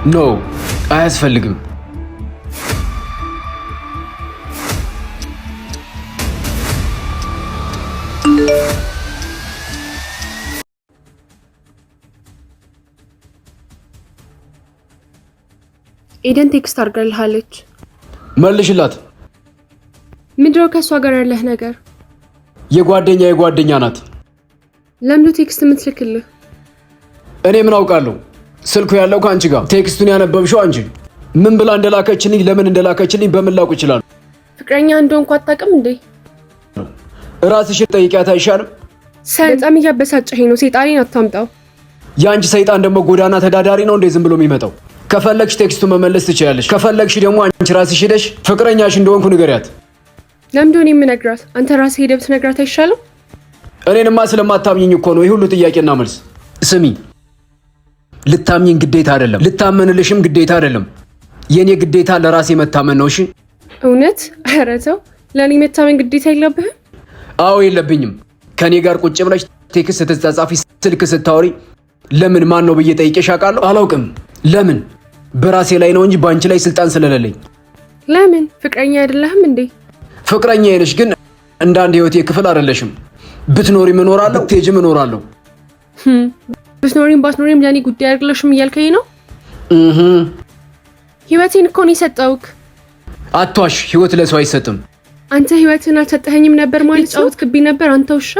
ኖ አያስፈልግም። ኤደን ቴክስት አድርጋልሃለች። መልሽላት። ምንድነው ከሷ ጋር ያለህ ነገር? የጓደኛ ናት። ለምን ቴክስት የምትልክልህ? እኔ ምን አውቃለሁ? ስልኩ ያለው ከአንቺ ጋር። ቴክስቱን ያነበብሽው አንቺ። ምን ብላ እንደላከችልኝ ለምን እንደላከችልኝ በምን ላውቅ እችላለሁ? ፍቅረኛ እንደሆንኩ አታውቅም እንዴ? ራስሽን ጠይቂያት አይሻልም? በጣም እያበሳጨኸኝ ነው። ሰይጣኔን አታምጣው። የአንቺ ሰይጣን ደግሞ ጎዳና ተዳዳሪ ነው እንዴ ዝም ብሎ የሚመጣው? ከፈለግሽ ቴክስቱ መመለስ ትችላለሽ። ከፈለግሽ ደግሞ አንቺ ራስሽ ሄደሽ ፍቅረኛሽ እንደሆንኩ ንገሪያት። ለምንድን ነው የምነግራት? አንተ ራስህ ሄደህ ብትነግራት አይሻልም? እኔንማ ስለማታምኝኝ እኮ ነው ይህ ሁሉ ጥያቄና መልስ። ስሚ፣ ልታምኝኝ ግዴታ አይደለም፣ ልታመንልሽም ግዴታ አይደለም። የኔ ግዴታ ለራሴ መታመን ነው። እሺ? እውነት? ኧረ ተው፣ ለኔ መታመን ግዴታ የለብህም? አዎ የለብኝም። ከኔ ጋር ቁጭ ብለሽ ቴክስት ስትጻጻፊ፣ ስልክ ስታወሪ ለምን ማን ነው ብዬ ጠይቄሽ አውቃለሁ? አላውቅም። ለምን? በራሴ ላይ ነው እንጂ ባንቺ ላይ ስልጣን ስለሌለኝ። ለምን? ፍቅረኛ አይደለህም እንዴ? ፍቅረኛ ነሽ፣ ግን እንደ አንድ ህይወቴ ክፍል አይደለሽም። ብትኖሪም እኖራለሁ፣ ብትሄጂም እኖራለሁ። ብትኖሪም ባትኖሪም ለኔ ጉዳይ አይደለሽም እያልከኝ ነው? ህይወቴን እኮ ነው የሰጠውክ። አትዋሽ፣ ህይወት ለሰው አይሰጥም። አንተ ህይወትን አልሰጠኸኝም ነበር ማለት ጫወትክብኝ ነበር። አንተ ውሻ፣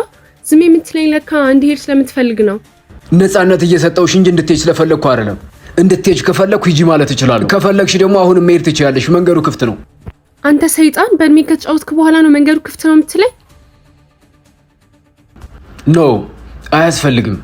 ዝም የምትለኝ ለካ እንድሄድ ስለምትፈልግ ነው። ነፃነት እየሰጠውሽ እንጂ እንድትሄጂ ስለፈለግኩ አይደለም። እንድትሄጂ ከፈለግኩ ሂጂ ማለት እችላለሁ። ከፈለግሽ ደግሞ አሁንም መሄድ ትችያለሽ። መንገዱ ክፍት ነው። አንተ ሰይጣን፣ በእድሜ ከተጫወትክ በኋላ ነው መንገዱ ክፍት ነው የምትለኝ? ኖ አያስፈልግም።